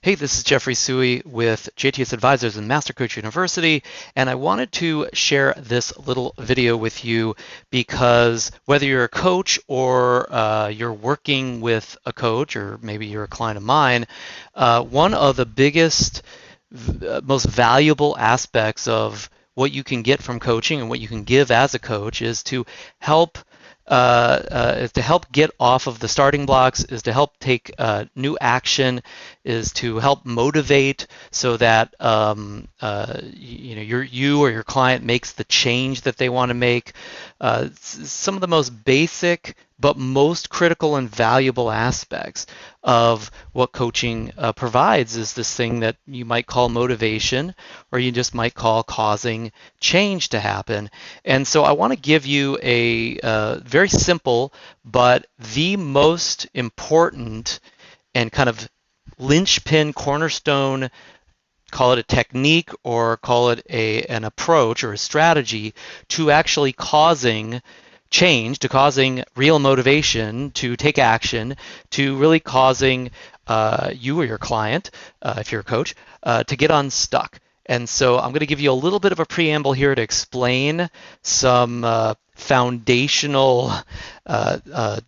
Hey, this is Jeffrey Sui with JTS Advisors and Master Coach University, and I wanted to share this little video with you because whether you're a coach or you're working with a coach, or maybe you're a client of mine, one of the biggest, most valuable aspects of what you can get from coaching and what you can give as a coach is to help get off of the starting blocks, is to help take new action, is to help motivate so that you or your client makes the change that they want to make. Some of the most basic but most critical and valuable aspects of what coaching provides is this thing that you might call motivation, or you just might call causing change to happen. And so I want to give you a very simple but the most important and kind of linchpin, cornerstone, call it a technique or call it an approach or a strategy to actually causing change, to causing real motivation to take action, to really causing you or your client, if you're a coach, to get unstuck. And so I'm going to give you a little bit of a preamble here to explain some foundational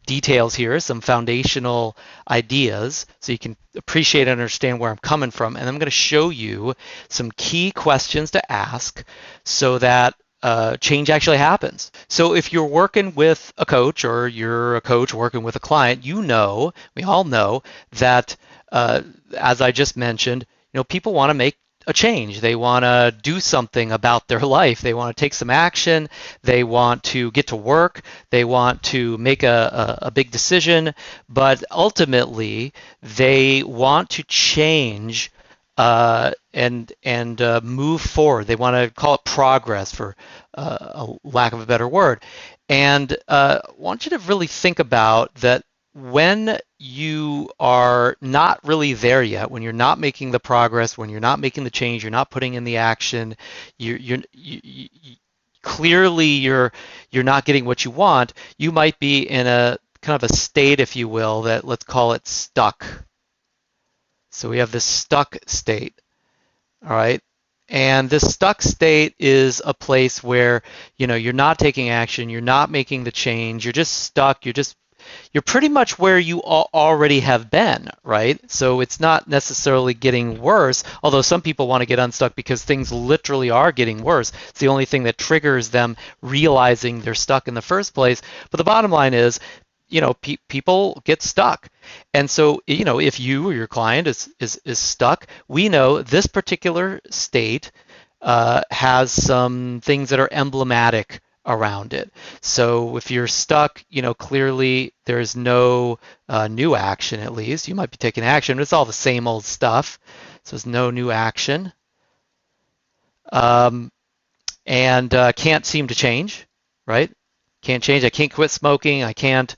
details here, some foundational ideas, so you can appreciate and understand where I'm coming from. And I'm going to show you some key questions to ask so that change actually happens. So if you're working with a coach or you're a coach working with a client, we all know that, as I just mentioned, people want to make a change. They want to do something about their life. They want to take some action. They want to get to work. They want to make a big decision. But ultimately, they want to change and move forward. They want to call it progress, for a lack of a better word. And I want you to really think about that when you are not really there yet, when you're not making the progress, when you're not making the change, you're not putting in the action, clearly you're not getting what you want, you might be in a kind of a state, if you will, that let's call it stuck. So we have this stuck state, all right? And this stuck state is a place where, you're not taking action, you're not making the change, you're just stuck, you're pretty much where you already have been, right? So it's not necessarily getting worse, although some people want to get unstuck because things literally are getting worse. It's the only thing that triggers them realizing they're stuck in the first place. But the bottom line is, people get stuck. And so, if you or your client is stuck, we know this particular state has some things that are emblematic around it. So if you're stuck, clearly there's no new action, at least. You might be taking action, but it's all the same old stuff. So there's no new action. And can't seem to change, right? Can't change. I can't quit smoking. I can't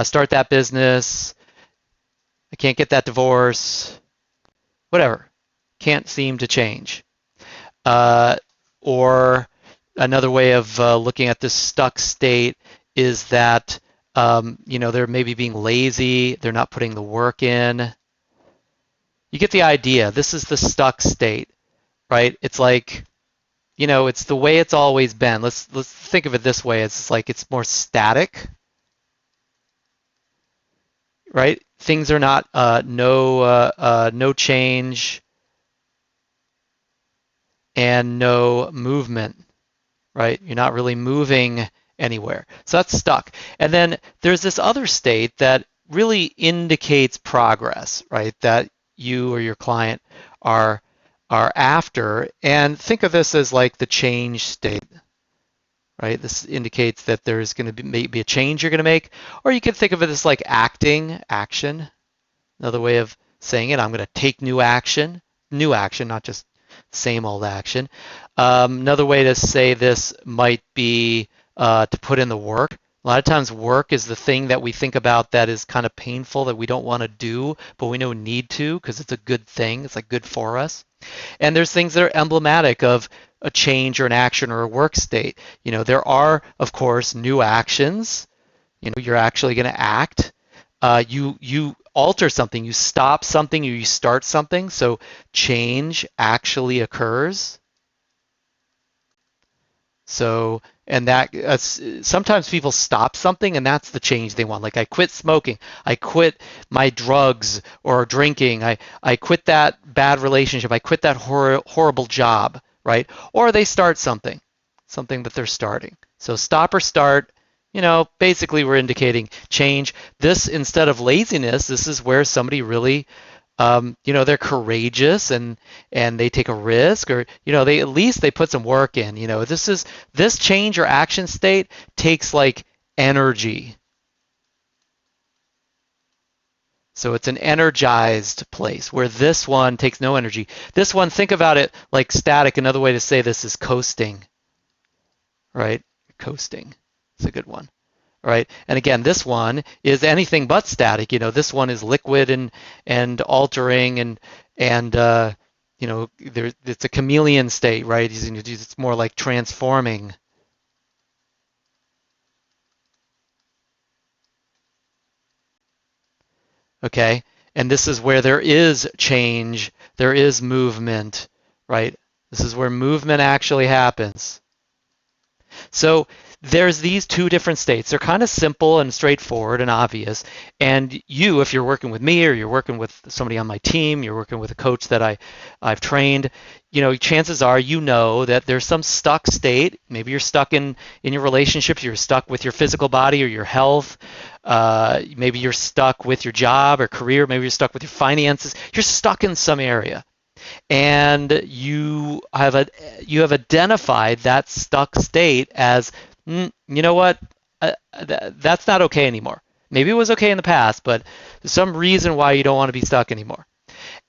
start that business. I can't get that divorce. Whatever. Can't seem to change. Or another way of looking at this stuck state is that they're maybe being lazy. They're not putting the work in. You get the idea. This is the stuck state, right? It's like, it's the way it's always been. Let's think of it this way. It's like it's more static, right? Things are not no change and no movement, right? You're not really moving anywhere. So that's stuck. And then there's this other state that really indicates progress, right? That you or your client are after. And think of this as like the change state, right? This indicates that there's going to be maybe a change you're going to make. Or you can think of it as like action. Another way of saying it, I'm going to take new action, not just same old action. Another way to say this might be to put in the work. A lot of times work is the thing that we think about that is kind of painful, that we don't want to do, but we know we need to because it's a good thing. It's like good for us. And there's things that are emblematic of a change or an action or a work state. There are, of course, new actions. You're actually going to act. You alter something, you stop something, or you start something. So change actually occurs. So, and that sometimes people stop something and that's the change they want. Like I quit smoking, I quit my drugs or drinking, I quit that bad relationship, I quit that horrible job, right? Or they start something, something that they're starting. So stop or start, basically we're indicating change. This, instead of laziness, this is where somebody really they're courageous and they take a risk, or they at least they put some work in. This change or action state takes like energy. So it's an energized place, where this one takes no energy. This one, think about it like static. Another way to say this is coasting, right? Coasting. It's a good one. Right? And again, this one is anything but static. This one is liquid and altering and it's a chameleon state, right? It's more like transforming. Okay? And this is where there is change, there is movement, right? This is where movement actually happens. So there's these two different states. They're kind of simple and straightforward and obvious. And you, if you're working with me or you're working with somebody on my team, you're working with a coach that I've trained, chances are that there's some stuck state. Maybe you're stuck in your relationships, you're stuck with your physical body or your health. Maybe you're stuck with your job or career. Maybe you're stuck with your finances. You're stuck in some area. And you have identified that stuck state as, you know what, that's not okay anymore. Maybe it was okay in the past, but there's some reason why you don't want to be stuck anymore.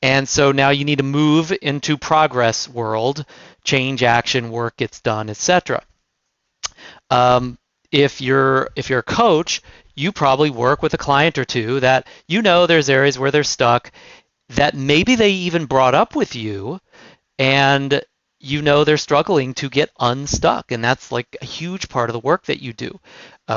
And so now you need to move into progress world, change, action, work gets done, etc. If you're a coach, you probably work with a client or two that there's areas where they're stuck, that maybe they even brought up with you, and they're struggling to get unstuck. And that's like a huge part of the work that you do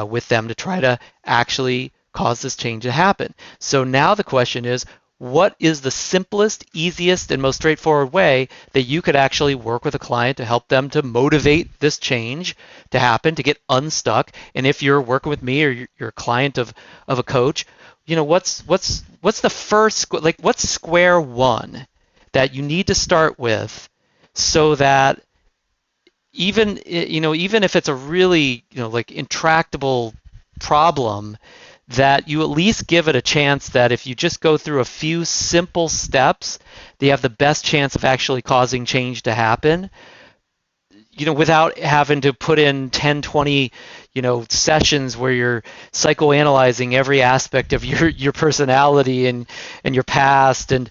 with them to try to actually cause this change to happen. So now the question is, what is the simplest, easiest, and most straightforward way that you could actually work with a client to help them to motivate this change to happen, to get unstuck? And if you're working with me or you're a client of a coach, what's the first, like, what's square one that you need to start with, so that even if it's a really like intractable problem, that you at least give it a chance that if you just go through a few simple steps, they have the best chance of actually causing change to happen, without having to put in 10, 20, sessions where you're psychoanalyzing every aspect of your personality and your past and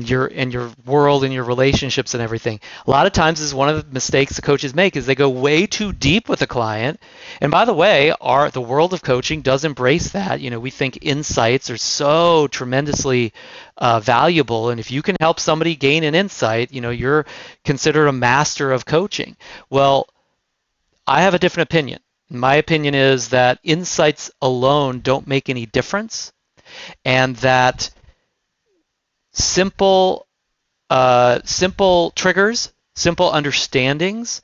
your world and your relationships and everything. A lot of times, is one of the mistakes the coaches make, is they go way too deep with a client. And by the way, the world of coaching does embrace that. We think insights are so tremendously valuable, and if you can help somebody gain an insight, you're considered a master of coaching. Well, I have a different opinion. My opinion is that insights alone don't make any difference, and that simple triggers, simple understandings,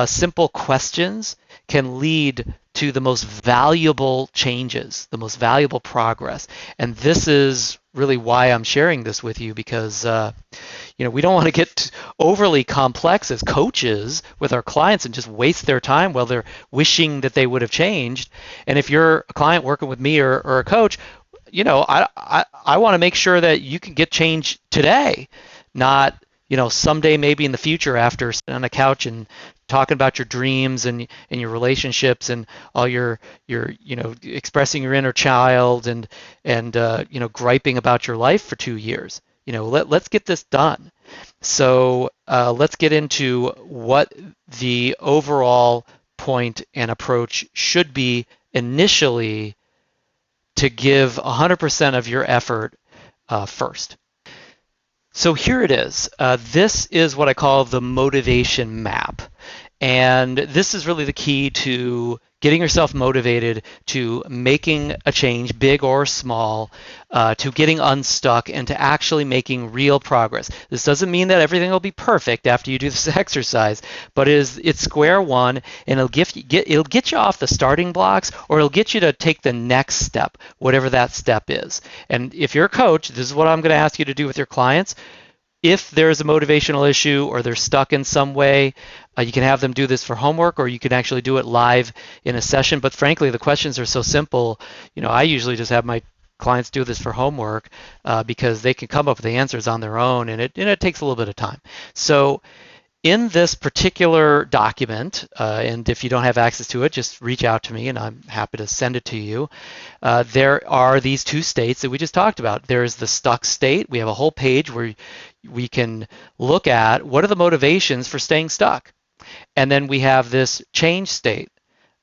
simple questions can lead to the most valuable changes, the most valuable progress. And this is really why I'm sharing this with you, because we don't want to get overly complex as coaches with our clients and just waste their time while they're wishing that they would have changed. And if you're a client working with me or a coach, I want to make sure that you can get change today, not someday, maybe in the future, after sitting on a couch and talking about your dreams and your relationships and all your expressing your inner child and griping about your life for 2 years. Let's get this done. So let's get into what the overall point and approach should be initially, to give 100% of your effort first. So here it is. This is what I call the motivation map. And this is really the key to getting yourself motivated to making a change, big or small, to getting unstuck and to actually making real progress. This doesn't mean that everything will be perfect after you do this exercise, but it's square one, and it'll get you off the starting blocks, or it'll get you to take the next step, whatever that step is. And if you're a coach, this is what I'm going to ask you to do with your clients. If there's a motivational issue or they're stuck in some way, you can have them do this for homework, or you can actually do it live in a session. But frankly, the questions are so simple. I usually just have my clients do this for homework because they can come up with the answers on their own, and it takes a little bit of time. So in this particular document, and if you don't have access to it, just reach out to me and I'm happy to send it to you. There are these two states that we just talked about. There's the stuck state. We have a whole page where we can look at what are the motivations for staying stuck. And then we have this change state,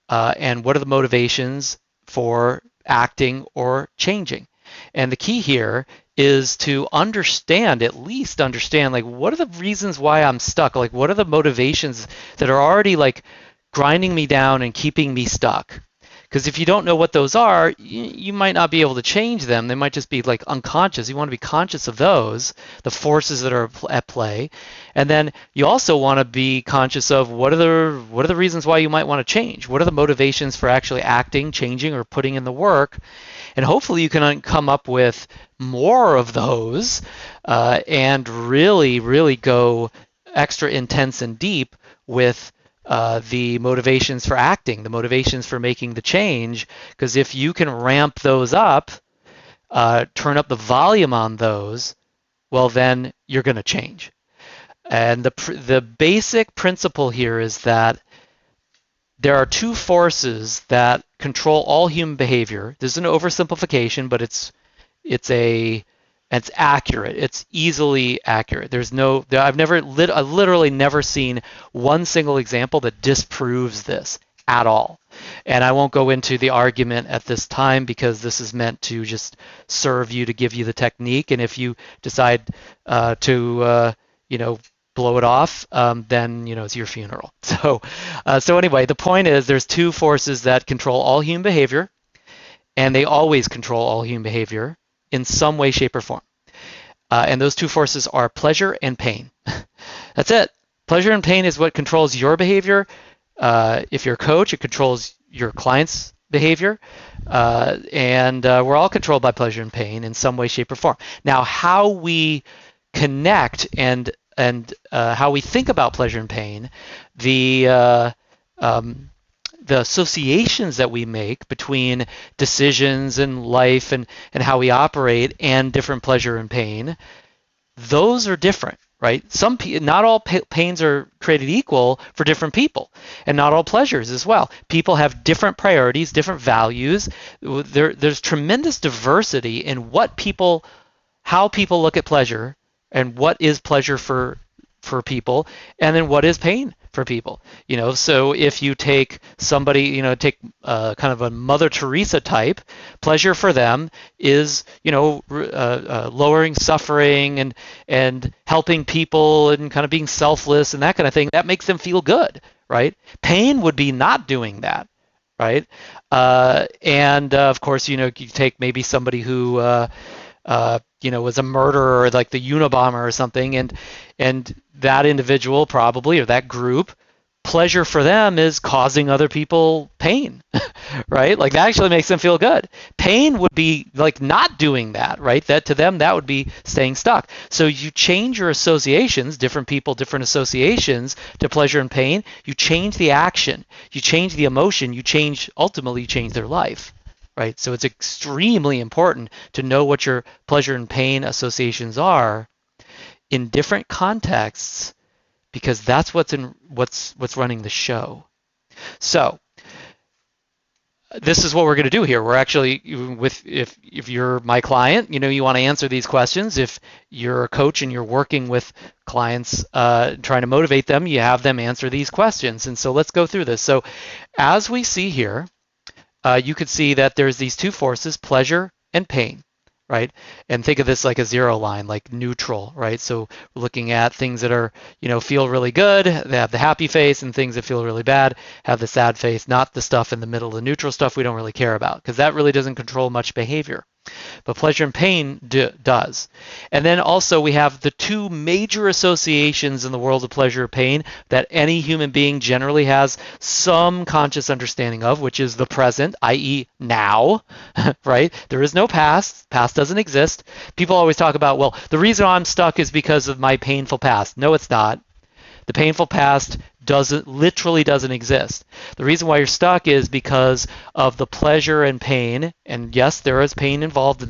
and what are the motivations for acting or changing. And the key here is to at least understand, like, what are the reasons why I'm stuck? Like, what are the motivations that are already like grinding me down and keeping me stuck? Because if you don't know what those are, you might not be able to change them. They might just be like unconscious. You want to be conscious of those, the forces that are at play. And then you also want to be conscious of what are the reasons why you might want to change? What are the motivations for actually acting, changing, or putting in the work? And hopefully you can come up with more of those and really, really go extra intense and deep with the motivations for acting, the motivations for making the change. Because if you can ramp those up, turn up the volume on those, well, then you're going to change. And the basic principle here is that there are two forces that control all human behavior. This is an oversimplification, but it's accurate. It's easily accurate. I've literally never seen one single example that disproves this at all. And I won't go into the argument at this time because this is meant to just serve you, to give you the technique. And if you decide to blow it off, then it's your funeral. So anyway, the point is there's two forces that control all human behavior, and they always control all human behavior in some way, shape, or form. And those two forces are pleasure and pain. That's it. Pleasure and pain is what controls your behavior. If you're a coach, it controls your client's behavior. And we're all controlled by pleasure and pain in some way, shape, or form. Now, how we connect and how we think about pleasure and pain, the associations that we make between decisions and life and how we operate and different pleasure and pain, those are different, right? Not all pains are created equal for different people, and not all pleasures as well. People have different priorities, different values. There's tremendous diversity in how people look at pleasure, and what is pleasure for people, and then what is pain for people. So if you take somebody, take kind of a Mother Teresa type, pleasure for them is lowering suffering and helping people and kind of being selfless and that kind of thing. That makes them feel good, right? Pain would be not doing that, right? And of course, you take maybe somebody who was a murderer, like the Unabomber or something, and that individual probably, or that group, pleasure for them is causing other people pain, right? Like that actually makes them feel good. Pain would be like not doing that, right? That to them, that would be staying stuck. So you change your associations, different people, different associations to pleasure and pain. You change the action, you change the emotion, ultimately you change their life. Right? So it's extremely important to know what your pleasure and pain associations are in different contexts, because that's what's running the show. So this is what we're going to do here. We're actually, if you're my client, you want to answer these questions. If you're a coach and you're working with clients trying to motivate them, you have them answer these questions. And so let's go through this. So as we see here, you could see that there's these two forces, pleasure and pain. right? And think of this like a zero line, like neutral, right? So we're looking at things that are, feel really good, they have the happy face, and things that feel really bad have the sad face, not the stuff in the middle, the neutral stuff we don't really care about, because that really doesn't control much behavior. But pleasure and pain does. And then also we have the two major associations in the world of pleasure or pain that any human being generally has some conscious understanding of, which is the present, i.e. now, right? There is no past. Past doesn't exist. People always talk about, well, the reason I'm stuck is because of my painful past. No, it's not. The painful past literally doesn't exist. The reason why you're stuck is because of the pleasure and pain, and yes, there is pain involved in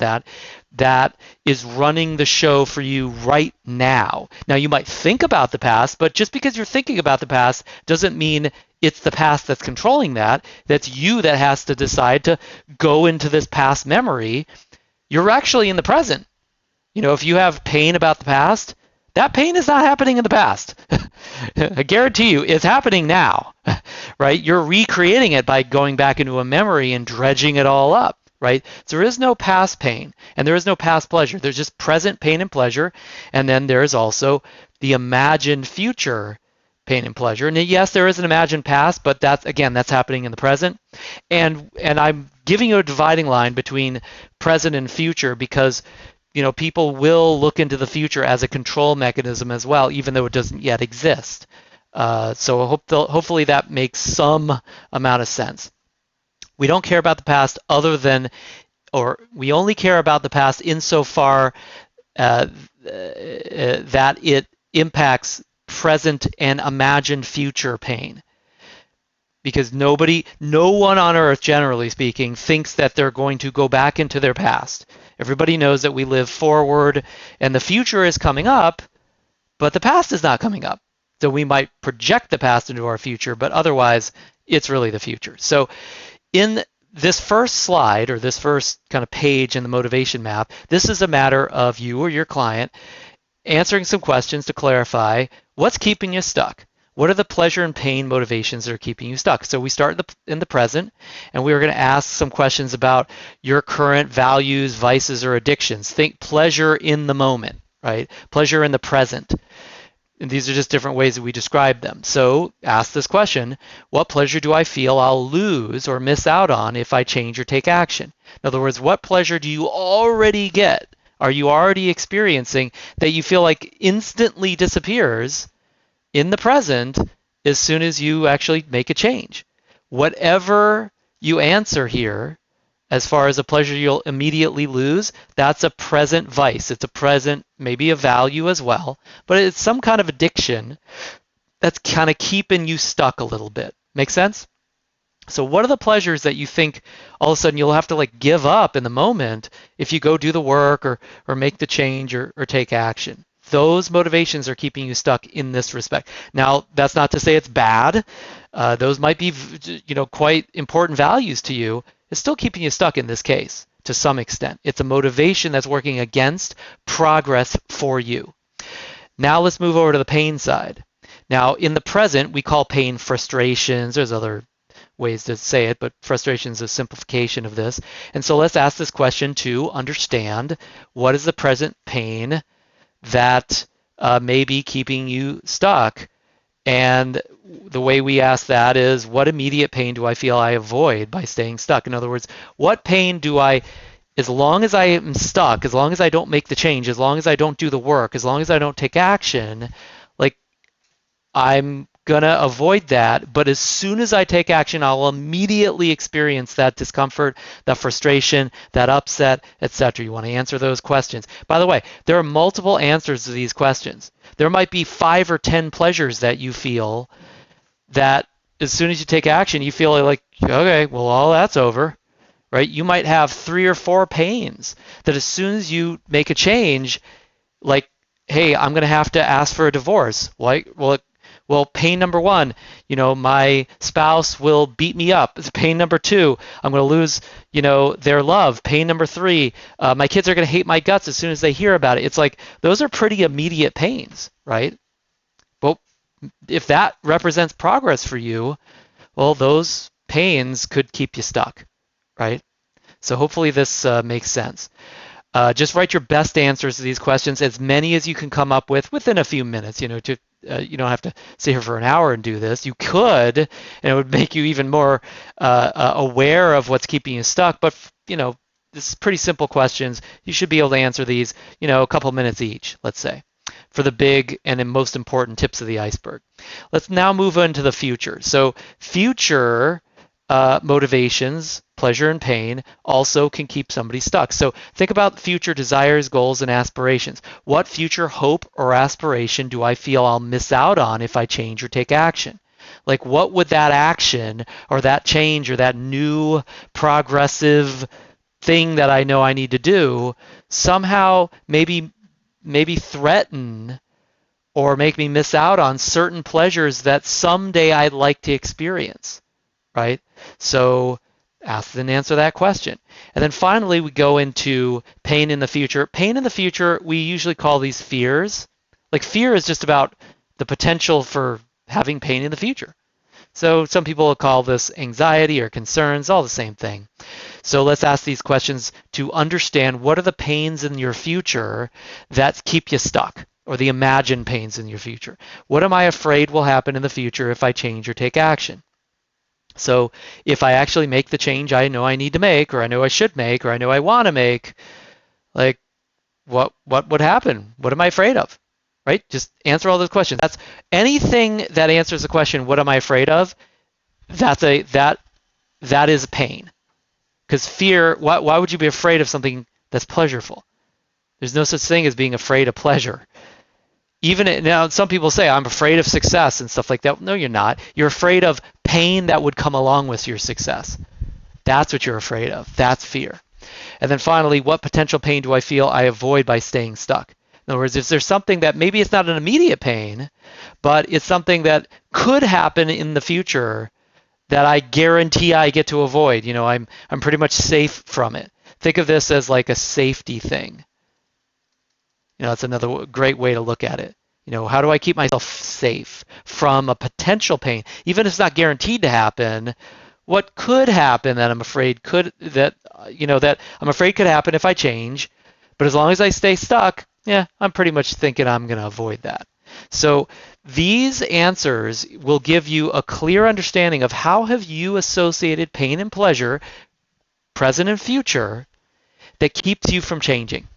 that is running the show for you right now. Now, you might think about the past, but just because you're thinking about the past doesn't mean it's the past that's controlling that. That's you that has to decide to go into this past memory. You're actually in the present. If you have pain about the past, that pain is not happening in the past. I guarantee you it's happening now, right? You're recreating it by going back into a memory and dredging it all up, right? So there is no past pain and there is no past pleasure. There's just present pain and pleasure. And then there's also the imagined future pain and pleasure. And yes, there is an imagined past, but that's happening in the present. And I'm giving you a dividing line between present and future because people will look into the future as a control mechanism as well, even though it doesn't yet exist. So hopefully that makes some amount of sense. We don't care about the past we only care about the past insofar that it impacts present and imagined future pain. Because no one on earth, generally speaking, thinks that they're going to go back into their past. Everybody knows that we live forward and the future is coming up, but the past is not coming up. So we might project the past into our future, but otherwise it's really the future. So in this first slide or this first kind of page in the motivation map, this is a matter of you or your client answering some questions to clarify what's keeping you stuck. What are the pleasure and pain motivations that are keeping you stuck? So we start in the present, and we are going to ask some questions about your current values, vices, or addictions. Think pleasure in the moment, right? Pleasure in the present. And these are just different ways that we describe them. So ask this question, what pleasure do I feel I'll lose or miss out on if I change or take action? In other words, what pleasure do you already get? Are you already experiencing that you feel like instantly disappears in the present as soon as you actually make a change? Whatever you answer here, as far as a pleasure you'll immediately lose, that's a present vice. It's a present, maybe a value as well, but it's some kind of addiction that's kind of keeping you stuck a little bit. Make sense? So what are the pleasures that you think all of a sudden you'll have to give up in the moment if you go do the work or make the change or take action? Those motivations are keeping you stuck in this respect. Now, that's not to say it's bad. Those might be, quite important values to you. It's still keeping you stuck in this case to some extent. It's a motivation that's working against progress for you. Now let's move over to the pain side. Now, in the present, we call pain frustrations. There's other ways to say it, but frustration is a simplification of this. And so let's ask this question to understand what is the present pain that may be keeping you stuck. And the way we ask that is, what immediate pain do I feel I avoid by staying stuck? In other words, what pain do I, as long as I am stuck, as long as I don't make the change, as long as I don't do the work, as long as I don't take action, I'm going to avoid that. But as soon as I take action, I'll immediately experience that discomfort, that frustration, that upset, etc. You want to answer those questions. By the way, there are multiple answers to these questions. There might be 5 or 10 pleasures that you feel that as soon as you take action, you feel like, okay, well, all that's over, right? You might have 3 or 4 pains that as soon as you make a change, hey, I'm going to have to ask for a divorce. Well, pain number 1, my spouse will beat me up. Pain number 2, I'm going to lose, their love. Pain number 3, my kids are going to hate my guts as soon as they hear about it. It's those are pretty immediate pains, right? But if that represents progress for you, well, those pains could keep you stuck, right? So hopefully this makes sense. Just write your best answers to these questions, as many as you can come up with within a few minutes. You don't have to sit here for an hour and do this. You could, and it would make you even more aware of what's keeping you stuck. But this is pretty simple questions. You should be able to answer these, a couple minutes each, let's say, for the big and most important tips of the iceberg. Let's now move into the future. So future motivations, pleasure and pain, also can keep somebody stuck. So think about future desires, goals, and aspirations. What future hope or aspiration do I feel I'll miss out on if I change or take action? Like, what would that action or that change or that new progressive thing that I know I need to do somehow maybe threaten or make me miss out on certain pleasures that someday I'd like to experience, right? So ask and answer that question. And then finally, we go into pain in the future. Pain in the future, we usually call these fears. Like, fear is just about the potential for having pain in the future. So some people will call this anxiety or concerns, all the same thing. So let's ask these questions to understand what are the pains in your future that keep you stuck, or the imagined pains in your future. What am I afraid will happen in the future if I change or take action? So if I actually make the change I know I need to make, or I know I should make, or I know I want to make, like, what would happen? What am I afraid of? Right? Just answer all those questions. That's anything that answers the question, what am I afraid of? That is pain. Because fear, why would you be afraid of something that's pleasurable? There's no such thing as being afraid of pleasure. Even now, some people say, I'm afraid of success and stuff like that. No, you're not. You're afraid of pain that would come along with your success. That's what you're afraid of. That's fear. And then finally, what potential pain do I feel I avoid by staying stuck? In other words, if there's something that maybe it's not an immediate pain, but it's something that could happen in the future that I guarantee I get to avoid. I'm pretty much safe from it. Think of this as like a safety thing. It's another great way to look at it. How do I keep myself safe from a potential pain? Even if it's not guaranteed to happen, what could happen that I'm afraid could happen if I change, but as long as I stay stuck, I'm pretty much thinking I'm going to avoid that. So these answers will give you a clear understanding of how have you associated pain and pleasure, present and future, that keeps you from changing.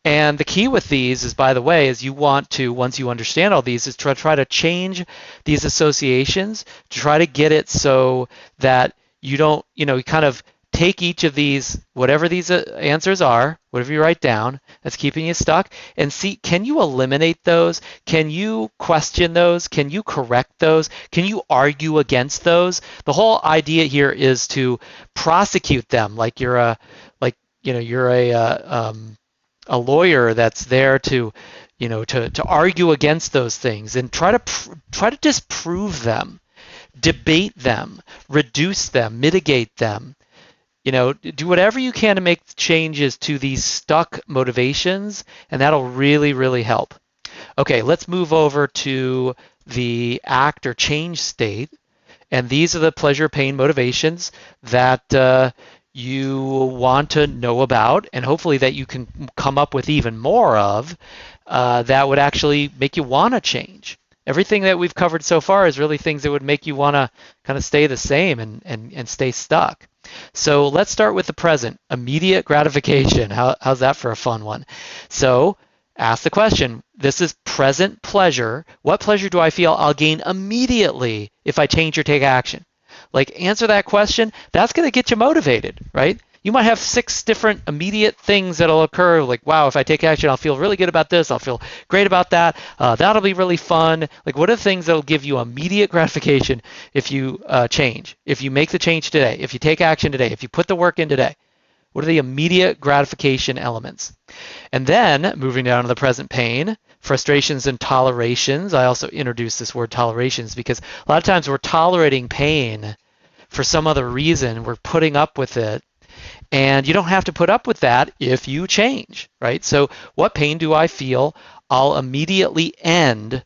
And the key with these is, by the way, is you want to, once you understand all these, is to try to change these associations, to try to get it so that you don't, you kind of take each of these, whatever these answers are, whatever you write down that's keeping you stuck, and see, can you eliminate those? Can you question those? Can you correct those? Can you argue against those? The whole idea here is to prosecute them, like you're a lawyer that's there to argue against those things and try to disprove them, debate them, reduce them, mitigate them. Do whatever you can to make changes to these stuck motivations, and that'll really, really help. Okay, let's move over to the act or change state. And these are the pleasure, pain, motivations that you want to know about, and hopefully that you can come up with even more of that would actually make you want to change. Everything that we've covered so far is really things that would make you want to kind of stay the same and stay stuck. So let's start with the present, immediate gratification. How's that for a fun one? So ask the question, this is present pleasure. What pleasure do I feel I'll gain immediately if I change or take action? Like, answer that question. That's going to get you motivated, right? You might have 6 different immediate things that'll occur, like, wow, if I take action, I'll feel really good about this. I'll feel great about that. That'll be really fun. Like, what are the things that'll give you immediate gratification if you change, if you make the change today, if you take action today, if you put the work in today? What are the immediate gratification elements? And then, moving down to the present pain, frustrations and tolerations. I also introduced this word tolerations because a lot of times we're tolerating pain for some other reason. We're putting up with it. And you don't have to put up with that if you change, right? So what pain do I feel I'll immediately end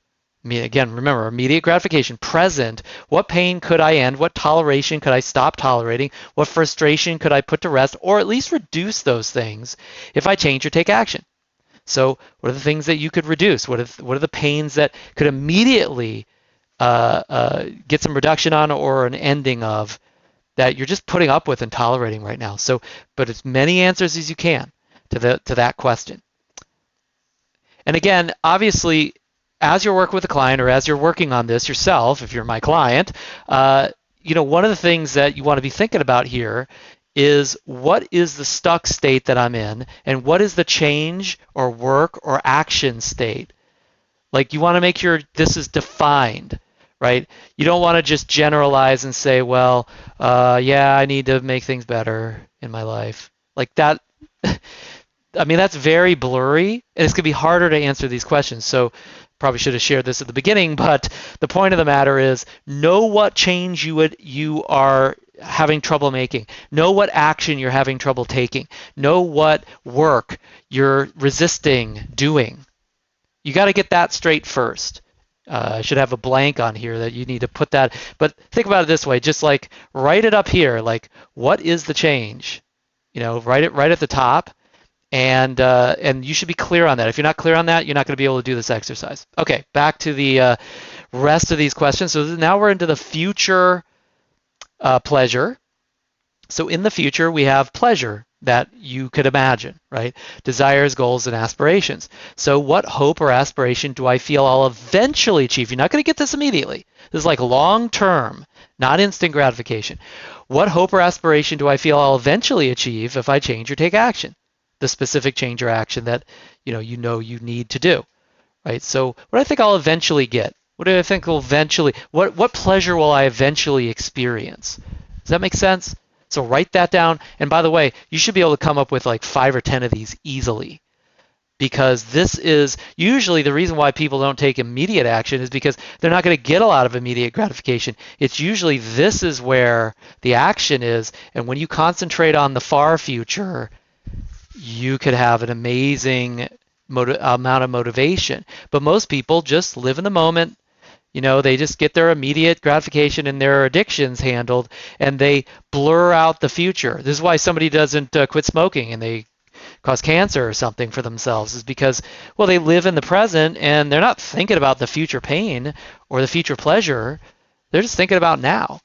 Again, remember, immediate gratification, present, what pain could I end? What toleration could I stop tolerating? What frustration could I put to rest, or at least reduce those things if I change or take action? So what are the things that you could reduce? What are the pains that could immediately get some reduction on or an ending of that you're just putting up with and tolerating right now? So, but as many answers as you can to that question. And again, obviously, as you're working with a client or as you're working on this yourself, if you're my client, one of the things that you want to be thinking about here is what is the stuck state that I'm in and what is the change or work or action state. Like you want to make sure this is defined, right? You don't want to just generalize and say, well, yeah, I need to make things better in my life. Like that, I mean, that's very blurry, and it's going to be harder to answer these questions. So probably should have shared this at the beginning, but the point of the matter is know what change you are having trouble making. Know what action you're having trouble taking. Know what work you're resisting doing. You got to get that straight first. I should have a blank on here that you need to put that. But think about it this way, just like write it up here, like what is the change? Write it right at the top. And you should be clear on that. If you're not clear on that, you're not going to be able to do this exercise. Okay, back to the rest of these questions. So now we're into the future pleasure. So in the future, we have pleasure that you could imagine, right? Desires, goals, and aspirations. So what hope or aspiration do I feel I'll eventually achieve? You're not going to get this immediately. This is like long term, not instant gratification. What hope or aspiration do I feel I'll eventually achieve if I change or take action? The specific change or action that you need to do, right? So what do I think I'll eventually get? What do I think will eventually, what pleasure will I eventually experience? Does that make sense? So write that down. And by the way, you should be able to come up with like 5 or 10 of these easily, because this is usually the reason why people don't take immediate action is because they're not going to get a lot of immediate gratification. It's usually this is where the action is, and when you concentrate on the far future, you could have an amazing amount of motivation. But most people just live in the moment. They just get their immediate gratification and their addictions handled, and they blur out the future. This is why somebody doesn't quit smoking and they cause cancer or something for themselves, is because, well, they live in the present and they're not thinking about the future pain or the future pleasure. They're just thinking about now,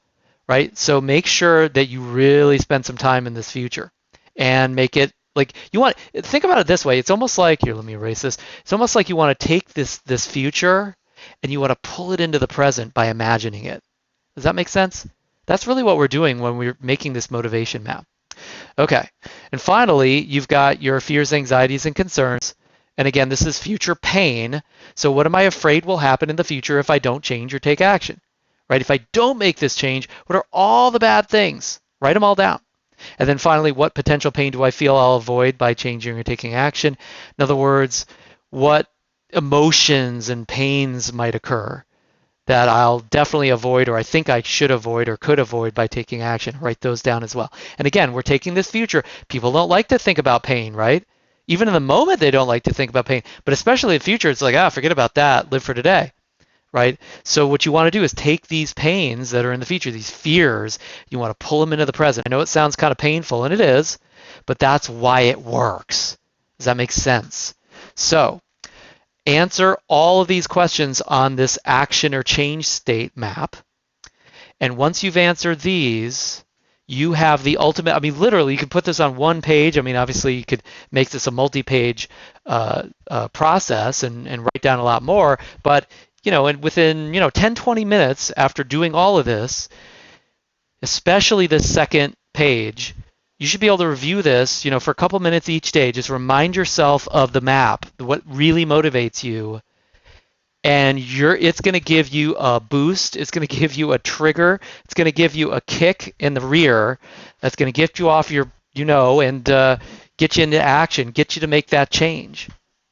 right? So make sure that you really spend some time in this future and make it like you want. Think about it this way. It's almost like, here, let me erase this. It's almost like you want to take this future and you want to pull it into the present by imagining it. Does that make sense? That's really what we're doing when we're making this motivation map. Okay, and finally, you've got your fears, anxieties, and concerns. And again, this is future pain. So what am I afraid will happen in the future if I don't change or take action? Right? If I don't make this change, what are all the bad things? Write them all down. And then finally, what potential pain do I feel I'll avoid by changing or taking action? In other words, what emotions and pains might occur that I'll definitely avoid, or I think I should avoid or could avoid by taking action. Write those down as well. And again, we're taking this future. People don't like to think about pain, right? Even in the moment, they don't like to think about pain. But especially in the future, it's like, forget about that. Live for today, right? So what you want to do is take these pains that are in the future, these fears, you want to pull them into the present. I know it sounds kind of painful, and it is, but that's why it works. Does that make sense? So answer all of these questions on this action or change state map. And once you've answered these, you have the ultimate, literally, you could put this on one page. Obviously, you could make this a multi-page process and write down a lot more. But, and within, 10, 20 minutes after doing all of this, especially the second page, you should be able to review this, for a couple minutes each day. Just remind yourself of the map, what really motivates you. And it's going to give you a boost. It's going to give you a trigger. It's going to give you a kick in the rear. That's going to get you off your, and get you into action, get you to make that change.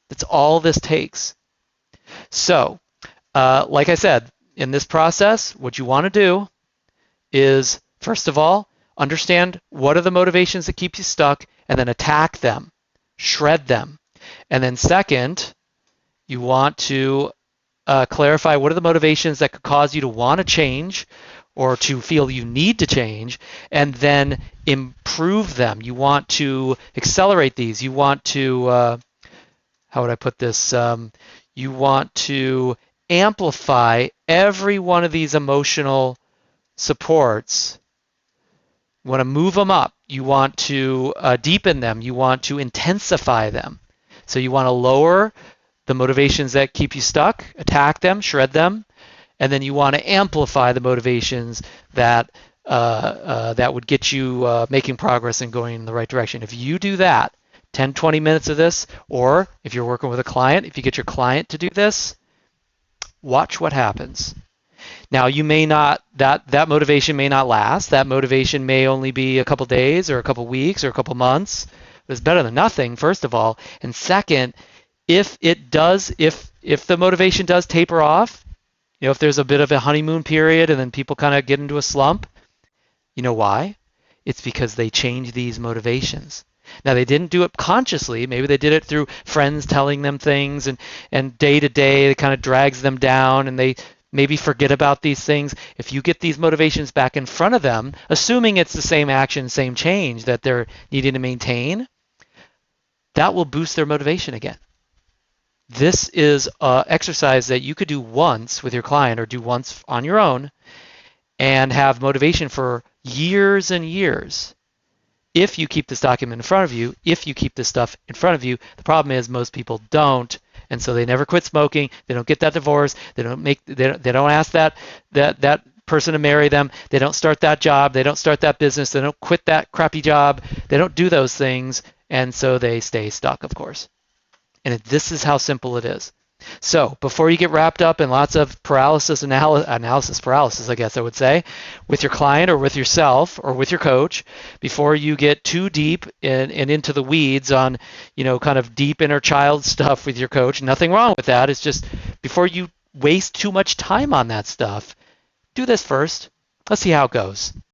That's all this takes. So, like I said, in this process, what you want to do is, first of all, understand what are the motivations that keep you stuck, and then attack them, shred them. And then second, you want to clarify what are the motivations that could cause you to want to change or to feel you need to change, and then improve them. You want to accelerate these. You want to, how would I put this? You want to amplify every one of these emotional supports. You want to move them up. You want to deepen them. You want to intensify them. So you want to lower the motivations that keep you stuck, attack them, shred them, and then you want to amplify the motivations that that would get you making progress and going in the right direction. If you do that, 10, 20 minutes of this, or if you're working with a client, if you get your client to do this, watch what happens. Now, you may not, that motivation may not last. That motivation may only be a couple days or a couple weeks or a couple months. But it's better than nothing, first of all. And second, if the motivation does taper off, if there's a bit of a honeymoon period and then people kind of get into a slump, you know why? It's because they change these motivations. Now, they didn't do it consciously. Maybe they did it through friends telling them things, and day to day it kind of drags them down, and they maybe forget about these things. If you get these motivations back in front of them, assuming it's the same action, same change that they're needing to maintain, that will boost their motivation again. This is an exercise that you could do once with your client or do once on your own and have motivation for years and years. If you keep this document in front of you, if you keep this stuff in front of you, the problem is most people don't, and so they never quit smoking. They don't get that divorce. They don't ask that person to marry them. They don't start that job. They don't start that business. They don't quit that crappy job. They don't do those things, and so they stay stuck, of course. And this is how simple it is. So before you get wrapped up in lots of analysis paralysis, I guess I would say, with your client or with yourself or with your coach, before you get too deep and into the weeds on, kind of deep inner child stuff with your coach, nothing wrong with that. It's just before you waste too much time on that stuff, do this first. Let's see how it goes.